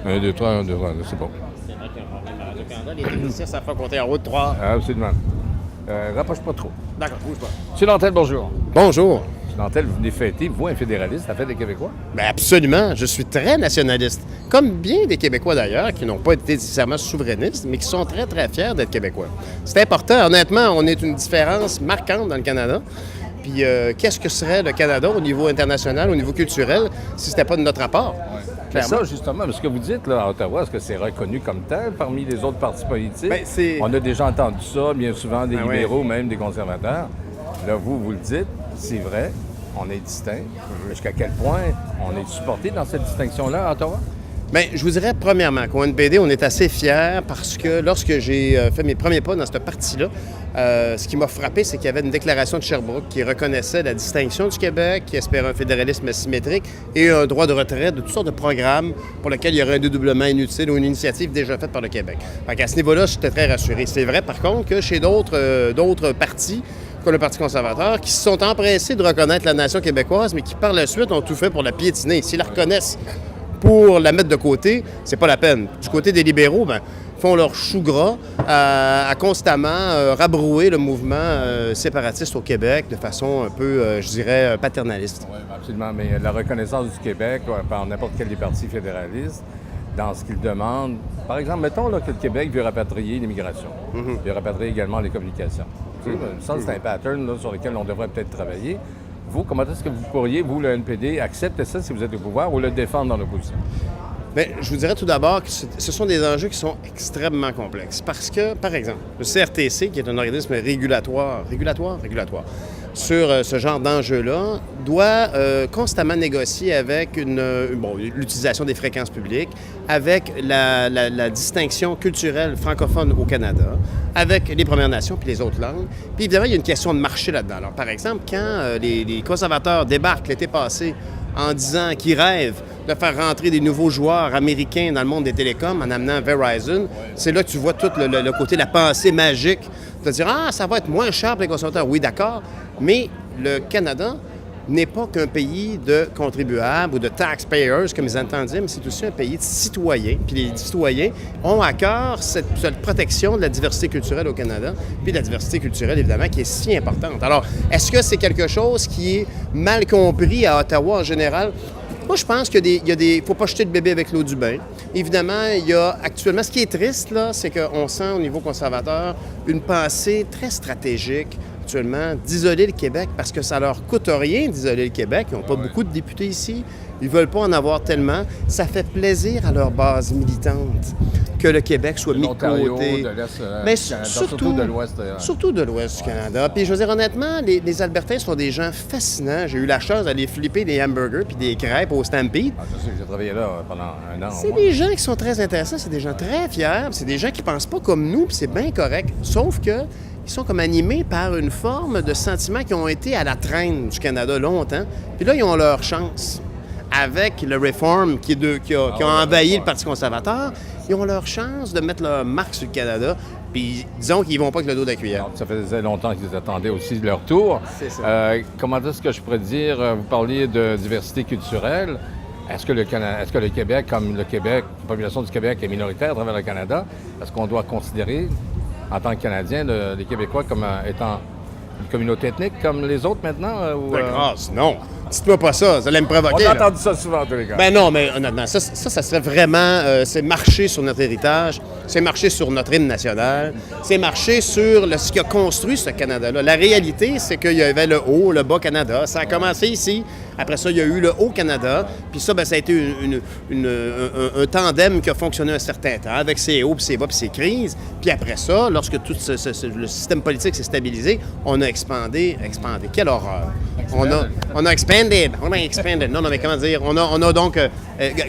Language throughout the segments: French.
1, 2, 3, 1, 2, 3, c'est bon. C'est vrai qu'on remet Radio-Canada, les techniciens, ça fait compter en haut de 3. Absolument. Rapproche pas trop. D'accord, bouge pas. M. Nantel, bonjour. Bonjour. M. Nantel, vous venez fêter, vous, un fédéraliste, la fête des Québécois? Bien, absolument. Je suis très nationaliste. Comme bien des Québécois d'ailleurs, qui n'ont pas été nécessairement souverainistes, mais qui sont très, très fiers d'être Québécois. C'est important. Honnêtement, on est une différence marquante dans le Canada. Puis, qu'est-ce que serait le Canada au niveau international, au niveau culturel, si ce n'était pas de notre apport? C'est ça, justement. Ce que vous dites là, à Ottawa, est-ce que c'est reconnu comme tel parmi les autres partis politiques? Bien, on a déjà entendu ça, bien souvent, des Ah libéraux, même des conservateurs. Là, vous le dites, c'est vrai, on est distinct. Jusqu'à quel point on est supporté dans cette distinction-là à Ottawa? Bien, je vous dirais, premièrement, qu'au NPD, on est assez fiers parce que lorsque j'ai fait mes premiers pas dans cette partie-là, ce qui m'a frappé, c'est qu'il y avait une déclaration de Sherbrooke qui reconnaissait la distinction du Québec, qui espérait un fédéralisme asymétrique et un droit de retrait de toutes sortes de programmes pour lesquels il y aurait un dédoublement inutile ou une initiative déjà faite par le Québec. Fait qu'à ce niveau-là, j'étais très rassuré. C'est vrai, par contre, que chez d'autres partis, comme le Parti conservateur, qui se sont empressés de reconnaître la nation québécoise, mais qui, par la suite, ont tout fait pour la piétiner. S'ils la reconnaissent pour la mettre de côté, c'est pas la peine. Du côté des libéraux, bien, font leur chou gras à constamment rabrouer le mouvement séparatiste au Québec de façon un peu, je dirais, paternaliste. Oui, absolument. Mais la reconnaissance du Québec par n'importe quel des partis fédéralistes, dans ce qu'ils demandent. Par exemple, mettons là, que le Québec veut rapatrier l'immigration, veut rapatrier également les communications. Ça, c'est un pattern là, sur lequel on devrait peut-être travailler. Vous, comment est-ce que vous pourriez, vous, le NPD, accepter ça si vous êtes au pouvoir ou le défendre dans l'opposition? Bien, je vous dirais tout d'abord que ce sont des enjeux qui sont extrêmement complexes. Parce que, par exemple, le CRTC, qui est un organisme régulatoire, sur ce genre d'enjeux-là, doit constamment négocier avec l'utilisation des fréquences publiques, avec la distinction culturelle francophone au Canada, avec les Premières Nations puis les autres langues. Puis évidemment, il y a une question de marché là-dedans. Alors, par exemple, quand les conservateurs débarquent l'été passé en disant qu'ils rêvent de faire rentrer des nouveaux joueurs américains dans le monde des télécoms en amenant Verizon, c'est là que tu vois tout le côté de la pensée magique. De dire, ça va être moins cher pour les consommateurs. Oui, d'accord, mais le Canada n'est pas qu'un pays de contribuables ou de taxpayers, comme ils entendent dire, mais c'est aussi un pays de citoyens. Puis les citoyens ont à cœur cette protection de la diversité culturelle au Canada, puis de la diversité culturelle, évidemment, qui est si importante. Alors, est-ce que c'est quelque chose qui est mal compris à Ottawa en général? Moi, je pense qu'il y a des... faut pas jeter le bébé avec l'eau du bain. Évidemment, il y a actuellement... Ce qui est triste, là, c'est qu'on sent au niveau conservateur une pensée très stratégique, actuellement, d'isoler le Québec parce que ça leur coûte rien d'isoler le Québec. Ils n'ont pas beaucoup de députés ici. Ils ne veulent pas en avoir tellement. Ça fait plaisir à leur base militante que le Québec soit mis de côté. De l'Est, mais Canada, surtout de l'Ouest. Surtout de l'Ouest du Canada. Puis je veux dire, honnêtement, les Albertains sont des gens fascinants. J'ai eu la chance d'aller flipper des hamburgers puis des crêpes au Stampede. Je sais que j'ai travaillé là pendant un an. C'est des gens qui sont très intéressants. C'est des gens très fiers. C'est des gens qui pensent pas comme nous, puis c'est bien correct. Sauf que ils sont comme animés par une forme de sentiments qui ont été à la traîne du Canada longtemps. Puis là, ils ont leur chance. Avec le Reform qui a envahi le Parti conservateur, ils ont leur chance de mettre leur marque sur le Canada. Puis disons qu'ils vont pas avec le dos de la cuillère. Ça faisait longtemps qu'ils attendaient aussi leur tour. C'est ça. Comment est-ce que je pourrais dire, vous parliez de diversité culturelle. Est-ce que le Québec, comme le Québec, la population du Québec est minoritaire à travers le Canada, est-ce qu'on doit considérer, en tant que Canadien, les Québécois comme étant une communauté ethnique comme les autres maintenant? De grâce, non. Dites-moi pas ça, vous allez me provoquer. On a entendu ça souvent, en tous les cas. Ben non, mais honnêtement, ça serait vraiment... c'est marcher sur notre héritage, c'est marcher sur notre hymne national, c'est marcher sur ce qui a construit ce Canada-là. La réalité, c'est qu'il y avait le Haut, le Bas Canada. Ça a commencé ici. Après ça, il y a eu le Haut-Canada. Puis ça, ça a été un tandem qui a fonctionné un certain temps, avec ses hauts, puis ses bas, puis ses crises. Puis après ça, lorsque tout le système politique s'est stabilisé, on a expandé. Quelle horreur! On a expanded. Non, mais comment dire? On a donc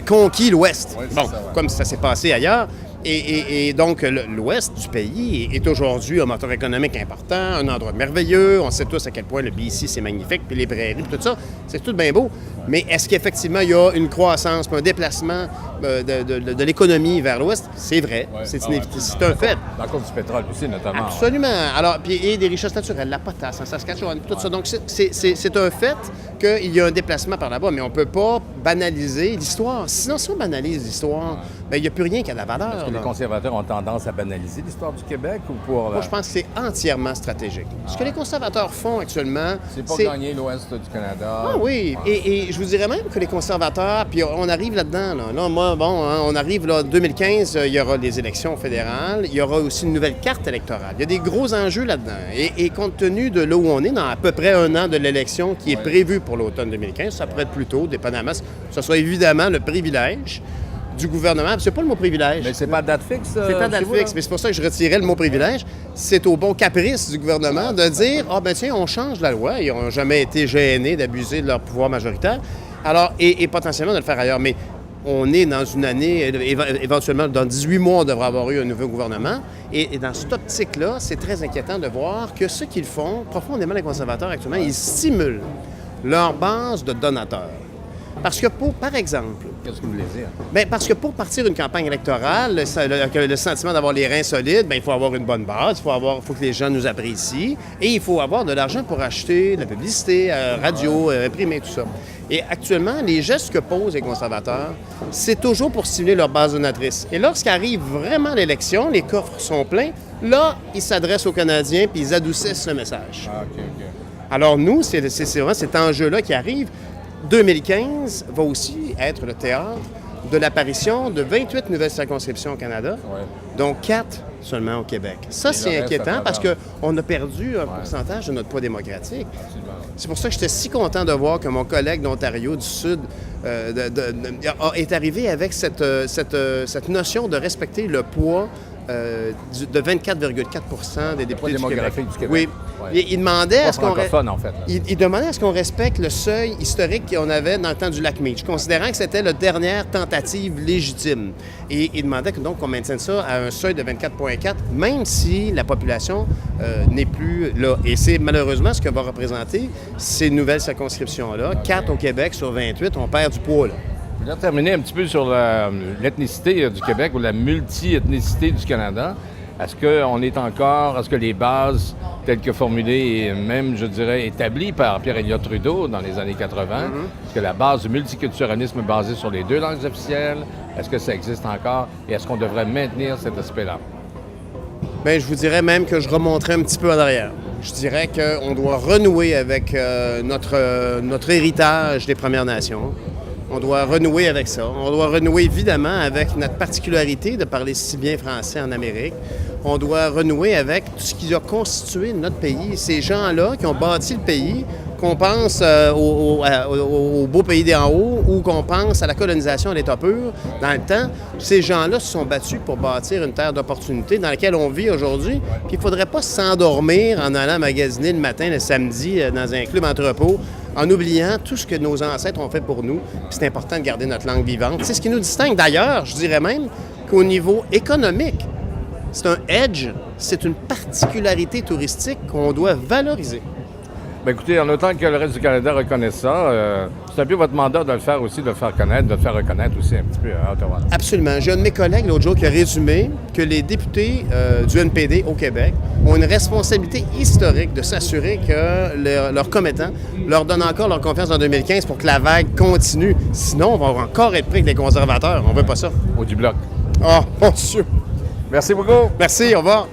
conquis l'Ouest. Oui, bon, ça, ouais. Comme ça s'est passé ailleurs. Et donc, l'Ouest du pays est aujourd'hui un moteur économique important, un endroit merveilleux. On sait tous à quel point le BC, c'est magnifique, puis les prairies, puis tout ça. C'est tout bien beau. Mais est-ce qu'effectivement, il y a une croissance, un déplacement de l'économie vers l'Ouest? C'est vrai. C'est un fait. Dans le cas du pétrole aussi, notamment. Absolument. Alors, et des richesses naturelles, la potasse en Saskatchewan, tout ça. Donc, c'est un fait qu'il y a un déplacement par là-bas, mais on ne peut pas banaliser l'histoire. Sinon, si on banalise l'histoire, bien, il n'y a plus rien qui a de la valeur. Est-ce que les conservateurs ont tendance à banaliser l'histoire du Québec ou pour... Moi, je pense que c'est entièrement stratégique. Ce que les conservateurs font actuellement... C'est pas gagner l'Ouest du Canada. Ah oui, et je vous dirais même que les conservateurs, puis on arrive là-dedans, là moi, bon, hein, on arrive là, en 2015, il y aura les élections fédérales, il y aura aussi une nouvelle carte électorale. Il y a des gros enjeux là-dedans. Et compte tenu de là où on est, dans à peu près un an de l'élection qui est prévue pour l'automne 2015, ça pourrait être plus tôt, dépendamment, ce soit évidemment le privilège du gouvernement. C'est pas le mot privilège. Mais c'est pas date fixe. C'est pas date fixe, mais c'est pour ça que je retirais le mot privilège. C'est au bon caprice du gouvernement de dire ben tiens, on change la loi. Ils n'ont jamais été gênés d'abuser de leur pouvoir majoritaire. Alors, et potentiellement de le faire ailleurs. Mais on est dans une année, éventuellement, dans 18 mois, on devrait avoir eu un nouveau gouvernement. Et dans cette optique-là, c'est très inquiétant de voir que ce qu'ils font, profondément les conservateurs actuellement, ils stimulent leur base de donateurs. Parce que par exemple... Qu'est-ce que vous voulez dire? Bien, parce que pour partir une campagne électorale, le sentiment d'avoir les reins solides, bien, il faut avoir une bonne base, il faut que les gens nous apprécient, et il faut avoir de l'argent pour acheter de la publicité, radio, imprimer, tout ça. Et actuellement, les gestes que posent les conservateurs, c'est toujours pour stimuler leur base donatrice. Et lorsqu'arrive vraiment l'élection, les coffres sont pleins, là, ils s'adressent aux Canadiens puis ils adoucissent le message. Ah, OK. Alors nous, c'est vraiment cet enjeu-là qui arrive. 2015 va aussi être le théâtre de l'apparition de 28 nouvelles circonscriptions au Canada, dont 4 seulement au Québec. Ça, c'est inquiétant parce qu'on a perdu un pourcentage de notre poids démocratique. Absolument. C'est pour ça que j'étais si content de voir que mon collègue d'Ontario du Sud est arrivé avec cette notion de respecter le poids de 24,4 des députés du Québec. Du Québec. Oui. Il demandait à ce qu'on il demandait à ce qu'on respecte le seuil historique qu'on avait dans le temps du lac Meach, considérant que c'était la dernière tentative légitime. Et il demandait donc qu'on maintienne ça à un seuil de 24,4, même si la population n'est plus là. Et c'est malheureusement ce que va représenter ces nouvelles circonscriptions-là. 4 au Québec sur 28, on perd du poids, là. Je voudrais terminer un petit peu sur l'ethnicité du Québec ou la multi-ethnicité du Canada. Est-ce que les bases telles que formulées et même, je dirais, établies par Pierre-Éliott Trudeau dans les années 80, est-ce que la base du multiculturalisme est basée sur les 2 langues officielles? Est-ce que ça existe encore? Et est-ce qu'on devrait maintenir cet aspect-là? Bien, je vous dirais même que je remonterais un petit peu en arrière. Je dirais qu'on doit renouer avec notre héritage des Premières Nations. On doit renouer avec ça. On doit renouer évidemment avec notre particularité de parler si bien français en Amérique. On doit renouer avec tout ce qui a constitué notre pays. Ces gens-là qui ont bâti le pays, qu'on pense au beau pays d'en haut ou qu'on pense à la colonisation à l'état pur, dans le temps, ces gens-là se sont battus pour bâtir une terre d'opportunité dans laquelle on vit aujourd'hui. Puis il ne faudrait pas s'endormir en allant magasiner le matin, le samedi, dans un club entrepôt, en oubliant tout ce que nos ancêtres ont fait pour nous. Puis c'est important de garder notre langue vivante. C'est ce qui nous distingue. D'ailleurs, je dirais même qu'au niveau économique, c'est un edge, c'est une particularité touristique qu'on doit valoriser. Bien, écoutez, en autant que le reste du Canada reconnaisse ça, c'est un peu votre mandat de le faire aussi, de le faire connaître, de le faire reconnaître aussi un petit peu à Ottawa. Absolument. J'ai un de mes collègues l'autre jour qui a résumé que les députés du NPD au Québec ont une responsabilité historique de s'assurer que leurs commettants leur donnent encore leur confiance en 2015 pour que la vague continue. Sinon, on va encore être pris avec les conservateurs. On veut pas ça. Au du bloc. Oh, mon Dieu! Merci beaucoup. Merci, au revoir.